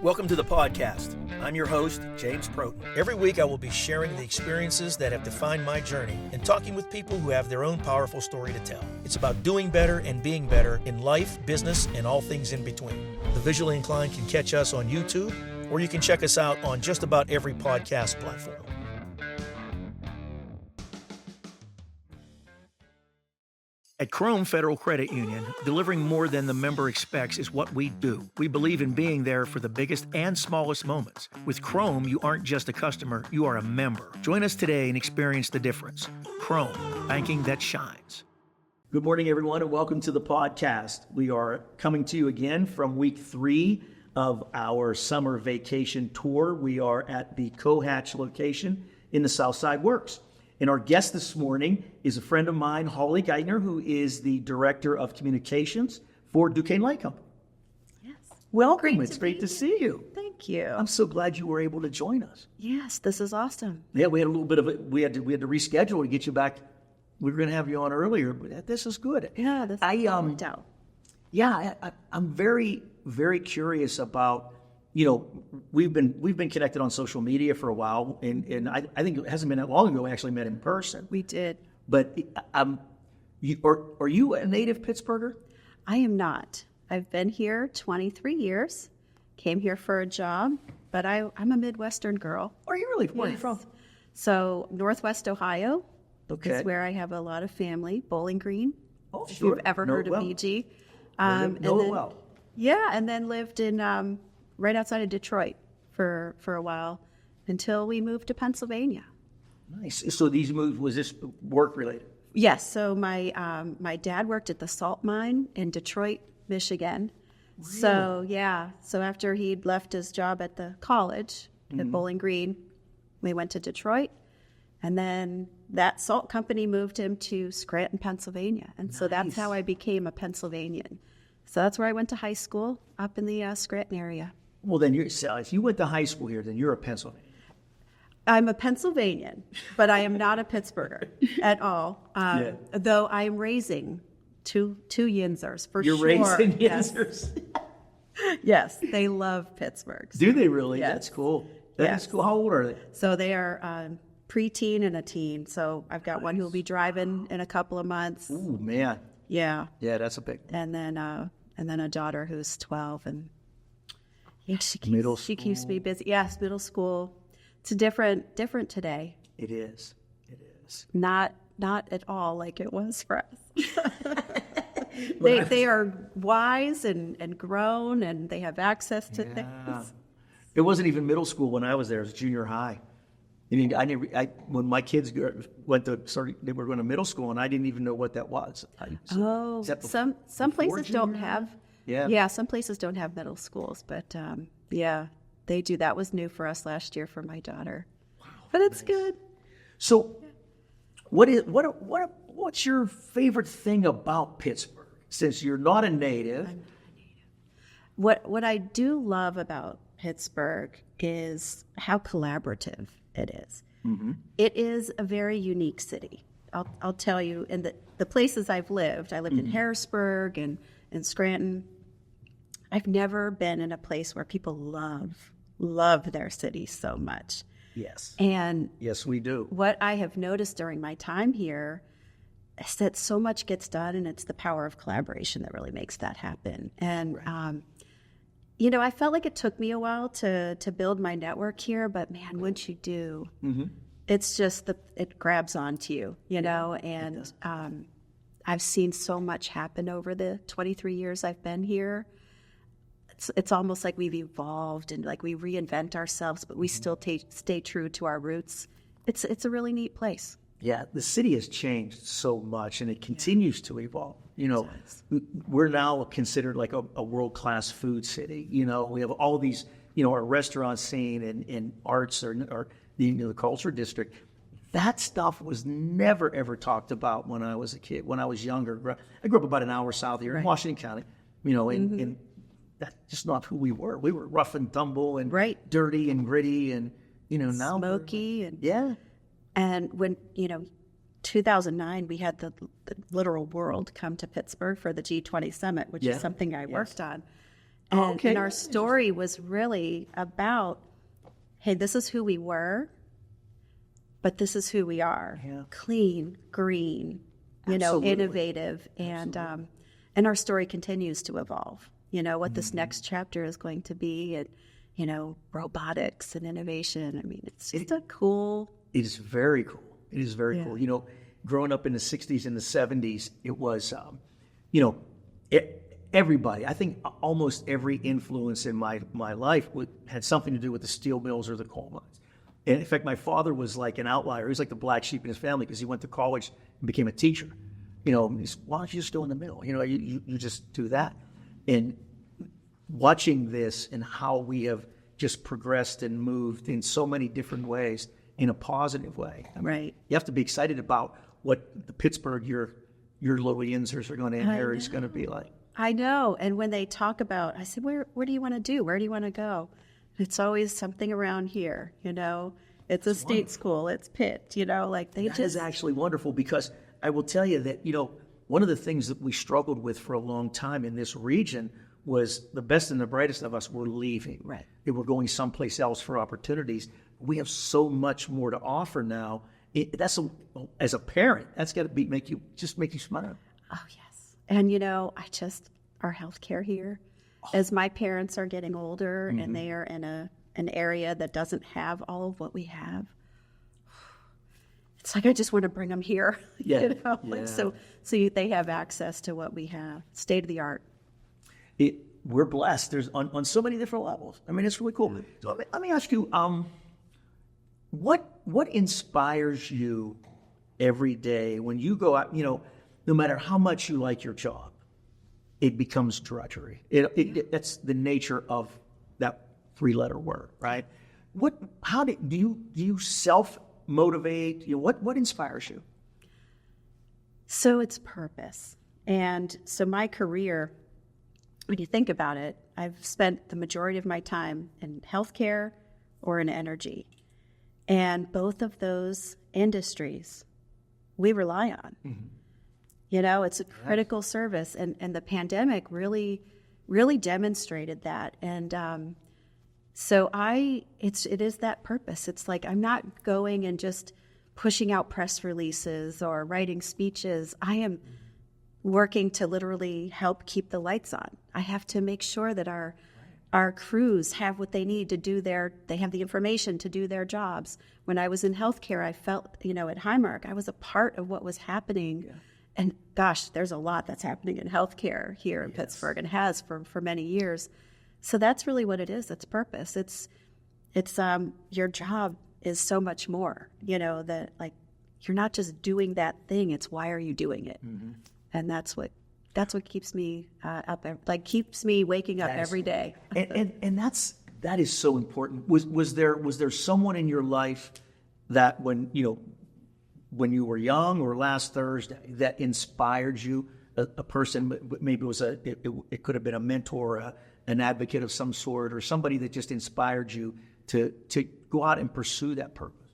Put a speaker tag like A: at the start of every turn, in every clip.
A: Welcome to the podcast. I'm your host, James Protin. Every week I will be sharing the experiences that have defined my journey and talking with people who have their own powerful story to tell. It's about doing better and being better in life, business, and all things in between. The visually inclined can catch us on YouTube, or you can check us out on just about every podcast platform. At Chrome Federal Credit Union, delivering more than the member expects is what we do. We believe in being there for the biggest and smallest moments. With Chrome, you aren't just a customer, you are a member. Join us today and experience the difference. Chrome, banking that shines. Good morning, everyone, and welcome to the podcast. We are coming to you again from week 3 of our summer vacation tour. We are at the Cohatch location in the Southside Works. And our guest this morning is a friend of mine, Hollie Geitner, who is the Director of Communications for Duquesne Light Company.
B: Yes.
A: Welcome. It's great to see you.
B: Thank you.
A: I'm so glad you were able to join us.
B: Yes, this is awesome.
A: Yeah, we had a little bit of it. We had to reschedule to get you back. We were going to have you on earlier, but this is good.
B: Yeah, this worked out.
A: Yeah, I'm very, very curious about. You know, we've been connected on social media for a while, and I think it hasn't been that long ago we actually met in person.
B: We did.
A: But are you a native Pittsburgher?
B: I am not. I've been here 23 years, came here for a job, but I'm a Midwestern girl.
A: Are you really? Where are you from?
B: So Northwest Ohio
A: is
B: where I have a lot of family, Bowling Green.
A: Oh,
B: if
A: sure.
B: you've ever heard of BG.
A: Know it well.
B: Yeah, and then lived in right outside of Detroit for a while until we moved to Pennsylvania.
A: Nice. So these moves, was this work related?
B: Yes. So my dad worked at the salt mine in Detroit, Michigan.
A: Really?
B: So yeah. So after he'd left his job at the college at Bowling Green, we went to Detroit, and then that salt company moved him to Scranton, Pennsylvania, and so that's how I became a Pennsylvanian. So that's where I went to high school, up in the Scranton area.
A: Well, then if you went to high school here, then you're a Pennsylvanian.
B: I'm a Pennsylvanian, but I am not a Pittsburgher at all. Though I am raising two Yinzers for
A: You're
B: sure.
A: You're raising Yinzers?
B: Yes, they love Pittsburgh.
A: Do they really?
B: Yes.
A: That's cool. That's cool. How old are they?
B: So they are preteen and a teen. So I've got one who will be driving in a couple of months.
A: Ooh, man.
B: Yeah.
A: Yeah, that's a big one.
B: And then a daughter who's 12, and yeah, she keeps me busy. Yes, middle school. It's different today.
A: It is.
B: Not at all like it was for us. They are wise and grown, and they have access to things.
A: It wasn't even middle school when I was there. It was junior high. I mean, when my kids they were going to middle school, and I didn't even know what that was.
B: Some places don't have.
A: Yeah,
B: some places don't have middle schools, but yeah, they do. That was new for us last year for my daughter. Wow, but it's good.
A: So, what's your favorite thing about Pittsburgh? Since you're not a native,
B: I'm not a native. What I do love about Pittsburgh is how collaborative it is. Mm-hmm. It is a very unique city. I'll tell you, in the places I've lived, I lived in Harrisburg and in Scranton. I've never been in a place where people love their city so much.
A: Yes.
B: And
A: yes, we do. What
B: I have noticed during my time here is that so much gets done, and it's the power of collaboration that really makes that happen. And right. I felt like it took me a while to build my network here, but man, once you do, it's just it grabs onto you, and I've seen so much happen over the 23 years I've been here. It's almost like we've evolved and like we reinvent ourselves, but we still stay true to our roots. It's a really neat place.
A: Yeah, the city has changed so much, and it continues to evolve. We're now considered like a world-class food city. We have all these, our restaurant scene and arts or the culture district. That stuff was never, ever talked about when I was a kid, when I was younger. I grew up about an hour south here in Washington County, and that's just not who we were. We were rough and tumble and dirty and gritty and, now
B: smoky.
A: And
B: when, 2009, we had the literal world come to Pittsburgh for the G20 summit, which is something I worked on. And our story was really about, hey, this is who we were, but this is who we are.
A: Yeah.
B: Clean, green,
A: Absolutely.
B: innovative. And our story continues to evolve. What this next chapter is going to be, and, robotics and innovation. I mean, it's just a cool.
A: It is very cool. It is very cool. Growing up in the 60s and the 70s, it was, everybody, I think almost every influence in my life had something to do with the steel mills or the coal mines. And in fact, my father was like an outlier. He was like the black sheep in his family because he went to college and became a teacher. Why don't you just go in the middle? You just do that. And watching this and how we have just progressed and moved in so many different ways in a positive way.
B: Right.
A: You have to be excited about what the Pittsburgh, your little Yinzers are going to inherit is going to be like.
B: I know. And when they talk about, I said, where do you want to do? Where do you want to go? It's always something around here, It's a state school. It's Pitt,
A: That is actually wonderful because I will tell you that, one of the things that we struggled with for a long time in this region was the best and the brightest of us were leaving.
B: Right.
A: They were going someplace else for opportunities. We have so much more to offer now. As a parent, that's got to make you smile.
B: Oh, yes. And, our healthcare here, as my parents are getting older and they are in an area that doesn't have all of what we have, it's like I just want to bring them here.
A: Yeah.
B: So they have access to what we have, state of the art.
A: We're blessed. There's on so many different levels. I mean, it's really cool. So let me ask you, what inspires you every day when you go out? No matter how much you like your job, it becomes drudgery. That's the nature of that 3-letter word, right? How do you self-motivate? What inspires you?
B: So it's purpose. And so my career, when you think about it, I've spent the majority of my time in healthcare or in energy. And both of those industries we rely on. Mm-hmm. It's a critical service. And the pandemic really, really demonstrated that. And so it is that purpose. It's like I'm not going and just pushing out press releases or writing speeches. I am working to literally help keep the lights on. I have to make sure that our crews have what they need to do they have the information to do their jobs. When I was in healthcare, I felt, at Highmark, I was a part of what was happening. Yeah. And gosh, there's a lot that's happening in healthcare here in Pittsburgh and has for many years. So that's really what it is. It's purpose. It's your job is so much more, that like you're not just doing that thing. It's why are you doing it? Mm-hmm. And that's what keeps me up, keeps me waking up every day.
A: and that is so important. Was there someone in your life that when you were young or last Thursday that inspired you? A person, maybe it could have been a mentor, an advocate of some sort, or somebody that just inspired you to go out and pursue that purpose.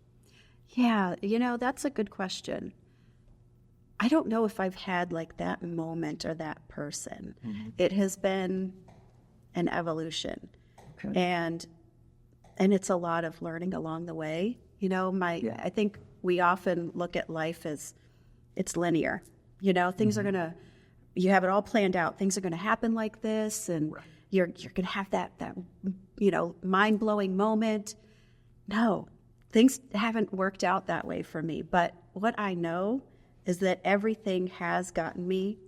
B: Yeah, that's a good question. I don't know if I've had like that moment or that person. Mm-hmm. It has been an evolution. Okay. And it's a lot of learning along the way. I think we often look at life as it's linear. Things are gonna, you have it all planned out. Things are gonna happen like this, and you're gonna have that mind-blowing moment. No, things haven't worked out that way for me. But what I know is that everything has gotten me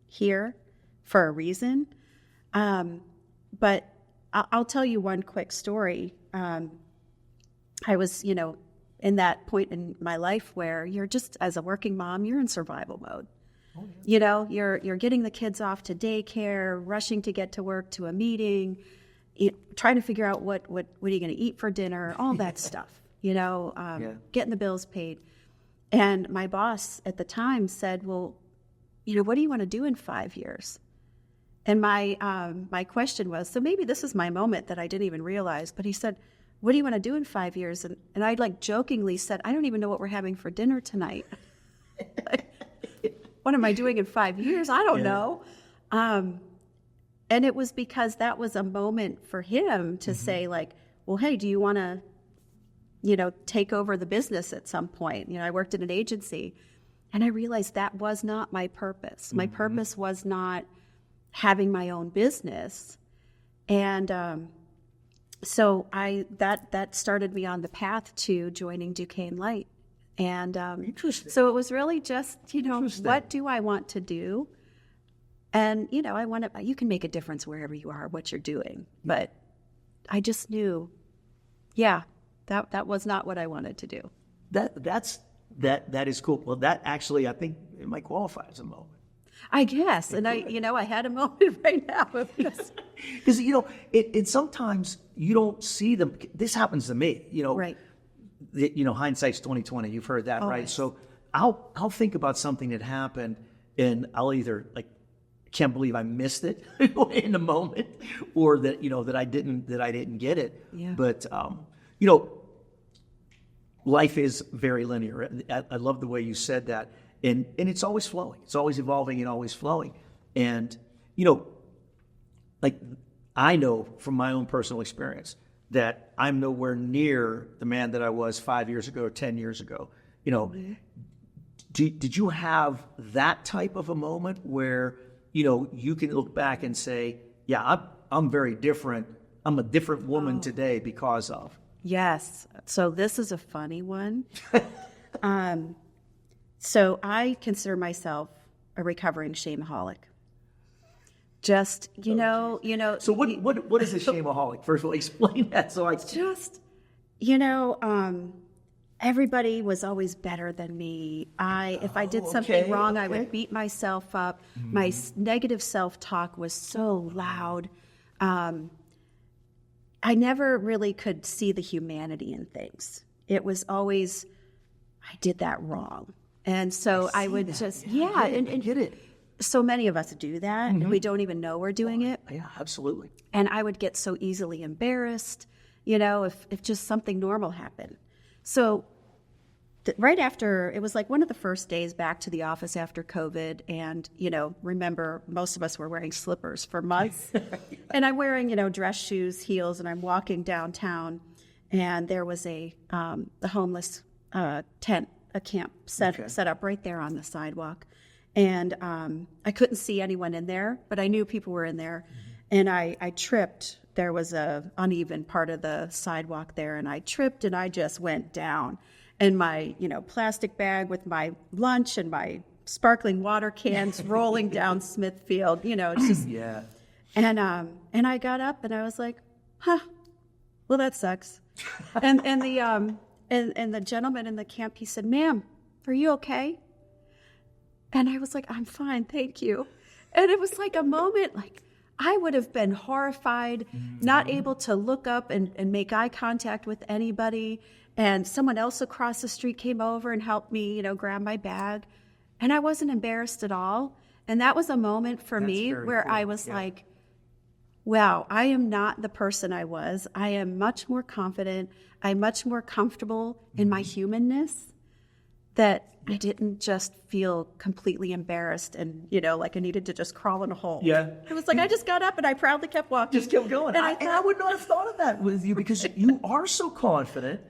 B: here for a reason. But I'll tell you one quick story. I was, in that point in my life where you're just, as a working mom, you're in survival mode. Oh, yeah. You're getting the kids off to daycare, rushing to get to work, to a meeting, trying to figure out what are you going to eat for dinner, all that stuff, getting the bills paid. And my boss at the time said, well, what do you want to do in 5 years? And my question was, so maybe this is my moment that I didn't even realize, but he said, what do you want to do in 5 years? And I jokingly said, I don't even know what we're having for dinner tonight. What am I doing in 5 years? I don't know. And it was because that was a moment for him to say, like, well, hey, do you want to, take over the business at some point? I worked in an agency, and I realized that was not my purpose. My purpose was not having my own business. And so that started me on the path to joining Duquesne Light. And so it was really just, what do I want to do? And, you can make a difference wherever you are, what you're doing. But I just knew, that was not what I wanted to do.
A: That is cool. Well, that actually, I think it might qualify as a moment.
B: I guess. And I had a moment right now. Because,
A: it sometimes you don't see them. This happens to me,
B: Right.
A: Hindsight's 20/20. You've heard that, right?
B: Always.
A: So I'll think about something that happened, and I'll either can't believe I missed it in the moment, or that that I didn't get it.
B: Yeah.
A: But life is very linear. I love the way you said that, and it's always flowing. It's always evolving and always flowing. And I know from my own personal experience that I'm nowhere near the man that I was 5 years ago or 10 years ago. Did you have that type of a moment where you can look back and say, yeah, I'm very different. I'm a different woman today because of.
B: Yes. So this is a funny one. So I consider myself a recovering shameaholic. Just,
A: So what is a shameaholic? First of all, explain that. So
B: just, everybody was always better than me. If I did something wrong, I would beat myself up. My negative self-talk was so loud. I never really could see the humanity in things. It was always, I did that wrong. And so I would that. Just,
A: and get it.
B: So many of us do that, and we don't even know we're doing it.
A: Yeah, absolutely.
B: And I would get so easily embarrassed, if just something normal happened. So right after, it was like one of the first days back to the office after COVID. And, remember, most of us were wearing slippers for months. And I'm wearing, dress shoes, heels, and I'm walking downtown. And there was the homeless tent, a camp set up right there on the sidewalk. And I couldn't see anyone in there, but I knew people were in there. And I tripped. There was a uneven part of the sidewalk there, and I tripped, and I just went down. And my, plastic bag with my lunch and my sparkling water cans rolling down Smithfield, it's just.
A: Yeah.
B: And I got up, and I was like, well, that sucks. and the gentleman in the camp, he said, "Ma'am, are you okay?" And I was like, "I'm fine, thank you." And it was like a moment, I would have been horrified, not able to look up and make eye contact with anybody. And someone else across the street came over and helped me, grab my bag. And I wasn't embarrassed at all. And that was a moment for me where cool. I was like, wow, I am not the person I was. I am much more confident. I'm much more comfortable in my humanness, that I didn't just feel completely embarrassed and, like I needed to just crawl in a hole.
A: Yeah.
B: It was like I just got up and I proudly kept walking.
A: Just kept going. And I would not have thought of that with you, because you are so confident.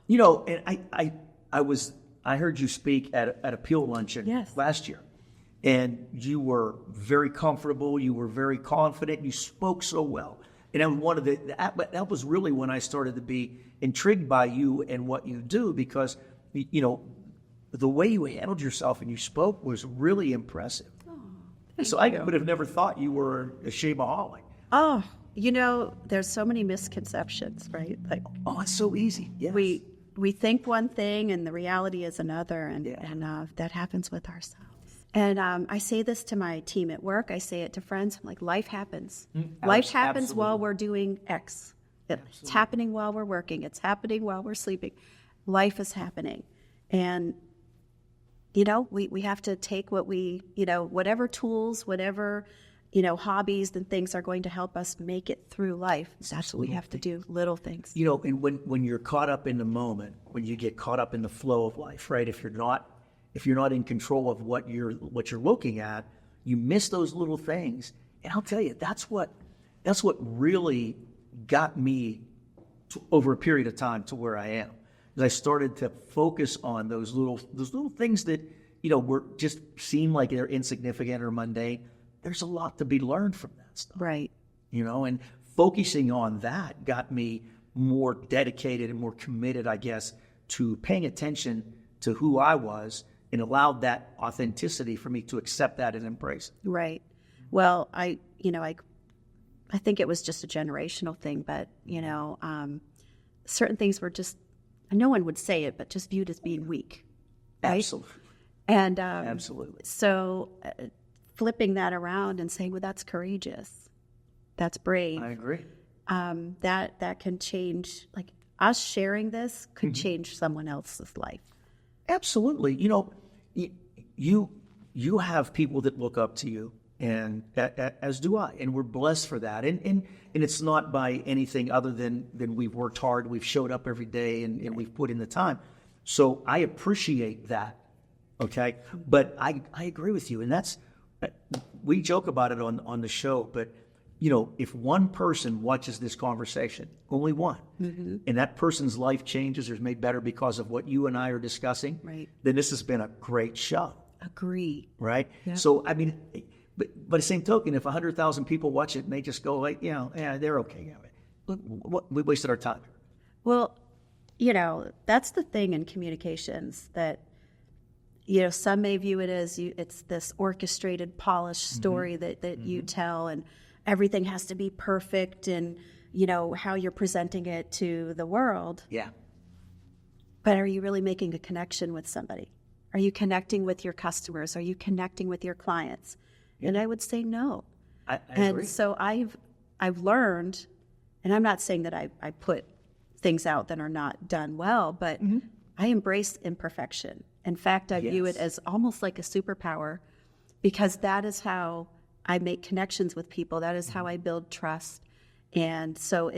A: And I heard you speak at a Peel luncheon last year. And you were very comfortable. You were very confident. You spoke so well. And that was really when I started to be intrigued by you and what you do, because, the way you handled yourself and you spoke was really impressive. Oh, so I would have never thought you were a shameaholic.
B: Oh, there's so many misconceptions, right?
A: It's so easy. Yes.
B: We think one thing and the reality is another, and that happens with ourselves. And I say this to my team at work. I say it to friends. I'm like, life happens. Life happens while we're doing X. It's happening while we're working. It's happening while we're sleeping. Life is happening. And, we have to take what whatever tools, whatever, hobbies and things are going to help us make it through life. That's what we have to do, little things.
A: And when you're caught up in the moment, when you get caught up in the flow of life, right? If you're not in control of what you're looking at, you miss those little things. And I'll tell you, that's what really got me over a period of time to where I am. As I started to focus on those little things that, were just seem like they're insignificant or mundane. There's a lot to be learned from that stuff.
B: Right.
A: And focusing on that got me more dedicated and more committed, I guess, to paying attention to who I was, and allowed that authenticity for me to accept that and embrace it.
B: Right. Well, I think it was just a generational thing, but, certain things were just, no one would say it, but just viewed as being weak. Right?
A: Absolutely.
B: And
A: absolutely.
B: So flipping that around and saying, well, that's courageous. That's brave.
A: I agree.
B: That can change, like us sharing this could change someone else's life.
A: Absolutely. You have people that look up to you, and as do I, and we're blessed for that. And it's not by anything other than we've worked hard, we've showed up every day, and we've put in the time. So I appreciate that. Okay, but I agree with you, and that's, we joke about it on the show, but if one person watches this conversation, only one, and that person's life changes or is made better because of what you and I are discussing,
B: right,
A: then this has been a great show. Agree. Right? Yeah. So, I mean, but by the same token, if 100,000 people watch it and they just go like, yeah, they're okay. We wasted our time.
B: Well, that's the thing in communications that, some may view it as it's this orchestrated, polished story that you tell, and everything has to be perfect, and how you're presenting it to the world.
A: Yeah.
B: But are you really making a connection with somebody? Are you connecting with your customers? Are you connecting with your clients? Yeah. And I would say no.
A: I agree.
B: And so I've learned, and I'm not saying that I put things out that are not done well, but I embrace imperfection. In fact, I view it as almost like a superpower, because that is how I make connections with people. That is how I build trust. And so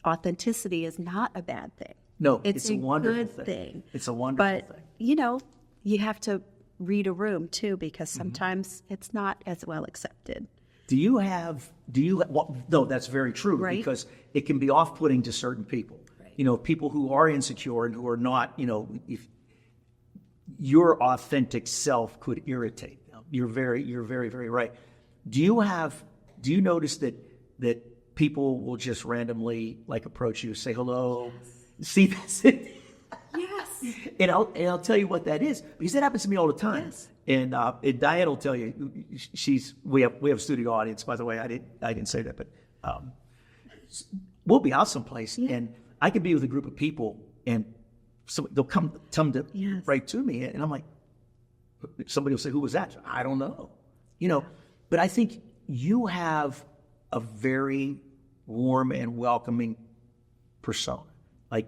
B: authenticity is not a bad thing.
A: No,
B: it's
A: a wonderful
B: good thing.
A: It's a wonderful thing.
B: But, you have to read a room too, because sometimes it's not as well accepted. No, that's very true, right? Because it can be off-putting to certain people. Right. People who are insecure and who are not, if your authentic self could irritate them. You're very, very right. Do you notice that people will just randomly like approach you, say hello, see this? Yes.
A: And I'll tell you what that is, because that happens to me all the time. Yes. And Diane will tell you, we have a studio audience, by the way. I didn't say that, but we'll be out someplace, and I could be with a group of people, and so they'll come right to me, and I'm like, somebody will say, "Who was that?" I don't know, But I think you have a very warm and welcoming persona. Like,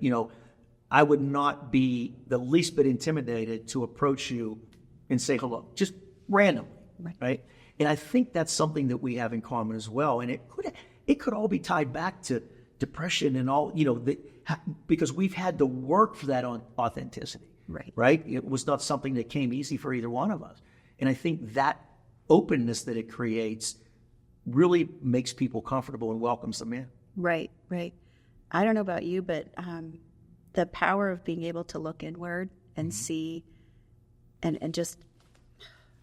A: I would not be the least bit intimidated to approach you and say hello, just randomly, right? And I think that's something that we have in common as well. And it could all be tied back to depression and all, because we've had to work for that authenticity, right? It was not something that came easy for either one of us. And I think that openness that it creates really makes people comfortable and welcomes them in. Right.
B: I don't know about you, but the power of being able to look inward and see, and just,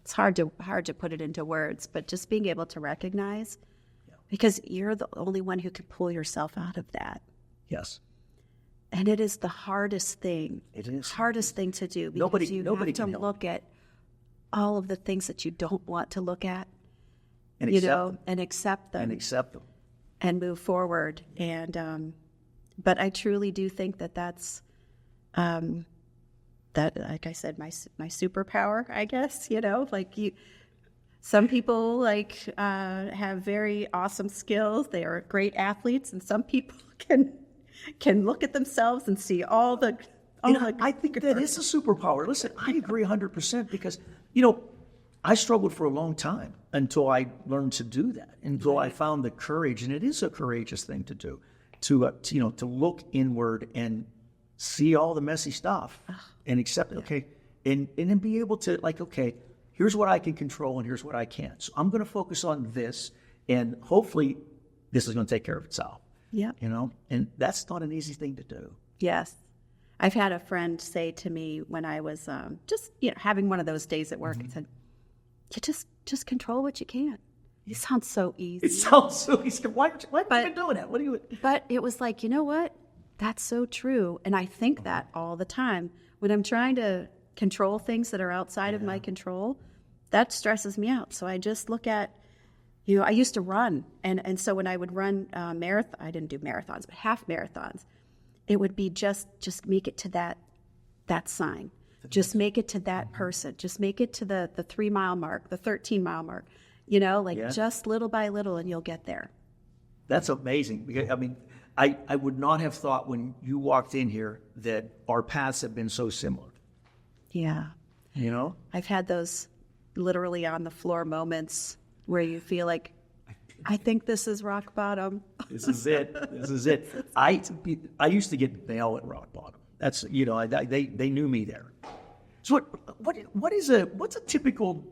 B: it's hard to put it into words, but just being able to recognize, because you're the only one who can pull yourself out of that.
A: Yes.
B: And it is the hardest thing.
A: It is.
B: Hardest thing to do, because
A: nobody
B: have to look at all of the things that you don't want to look at,
A: and
B: accept them. And move forward. And, but I truly do think that's, that, like I said, my superpower, I guess, some people have very awesome skills. They are great athletes, and some people can look at themselves and see all the.
A: I think that is a superpower. Listen, I agree 100%, because, I struggled for a long time until I learned to do that, until I found the courage, and it is a courageous thing to do, to look inward and see all the messy stuff and accept it, okay, and then be able to, okay, here's what I can control and here's what I can't. So I'm going to focus on this, And hopefully this is going to take care of itself.
B: Yeah.
A: And that's not an easy thing to do.
B: Yes. I've had a friend say to me when I was just, having one of those days at work, I said, you just control what you can. It sounds so easy.
A: It sounds so easy. Why are you doing that? What are you?
B: But it was like, you know what? That's so true. And I think that all the time. When I'm trying to control things that are outside of my control, that stresses me out. So I just look at, I used to run. And so when I would run marathon, I didn't do marathons, but half marathons, it would be just make it to that sign. Just make it to that person. Just make it to the 3-mile mark, the 13-mile mark. Just little by little, and you'll get there.
A: That's amazing. Because, I would not have thought when you walked in here that our paths have been so similar.
B: Yeah. I've had those literally on the floor moments where you feel like, I think this is rock bottom.
A: This is it. This is it. I used to get mail at rock bottom. That's, they knew me there. So what's a typical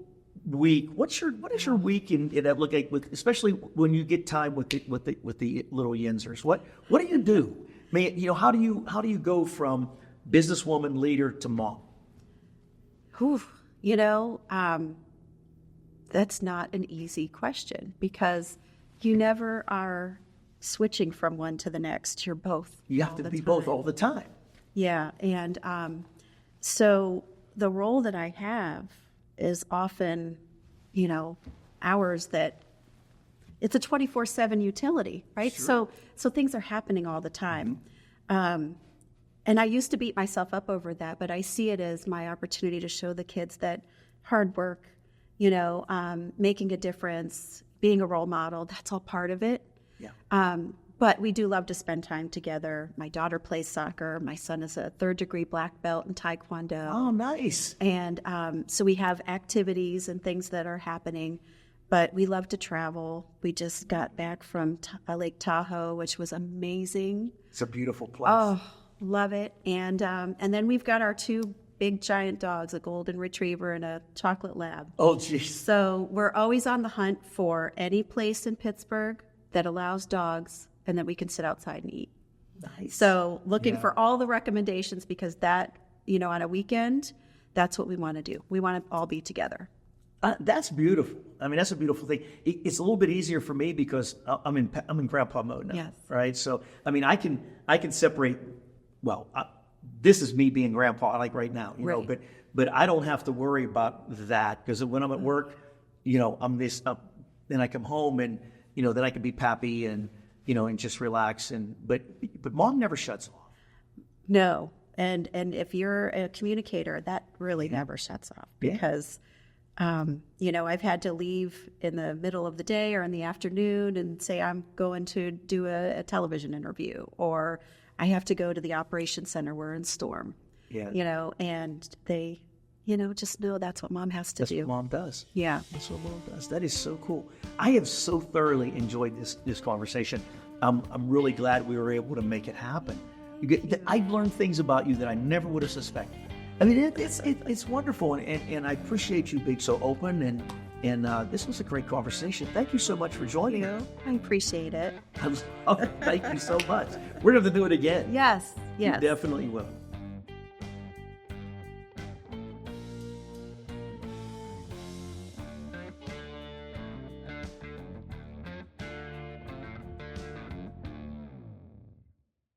A: week? What is your week in that look like, especially when you get time with the little Yinzers? What do you do? How do you go from businesswoman leader to mom?
B: That's not an easy question because you never are switching from one to the next. You're both.
A: You have to be both all the time.
B: Yeah, and so the role that I have is often, hours that it's a 24/7 utility, right?
A: Sure.
B: So things are happening all the time. And I used to beat myself up over that, but I see it as my opportunity to show the kids that hard work, making a difference, being a role model, that's all part of it.
A: Yeah.
B: But we do love to spend time together. My daughter plays soccer. My son is a 3rd-degree black belt in Taekwondo.
A: Oh, nice.
B: And so we have activities and things that are happening, but we love to travel. We just got back from Lake Tahoe, which was amazing.
A: It's a beautiful place.
B: Oh, love it. And then we've got our 2 big giant dogs, a golden retriever and a chocolate lab.
A: Oh, geez.
B: So we're always on the hunt for any place in Pittsburgh that allows dogs and that we can sit outside and eat.
A: Nice.
B: So looking for all the recommendations because that, on a weekend, that's what we want to do. We want to all be together.
A: That's beautiful. That's a beautiful thing. It's a little bit easier for me because I'm in grandpa mode now.
B: Yes.
A: Right. So I can separate. Well, this is me being grandpa, like right now.
B: Right.
A: But I don't have to worry about that because when I'm at work, I'm this up. Then I come home and then I can be pappy and and just relax. But mom never shuts off.
B: No. And if you're a communicator, that really never shuts off because, I've had to leave in the middle of the day or in the afternoon and say I'm going to do a television interview, or I have to go to the operations center. We're in storm, and they, just know that's what mom has to do.
A: That's what mom does.
B: Yeah.
A: That's what mom does. That is so cool. I have so thoroughly enjoyed this conversation. I'm really glad we were able to make it happen. I've learned things about you that I never would have suspected. It's wonderful, and I appreciate you being so open, and this was a great conversation. Thank you so much for joining us.
B: I appreciate it.
A: Thank you so much. We're going to have to do it again.
B: Yes.
A: You definitely will.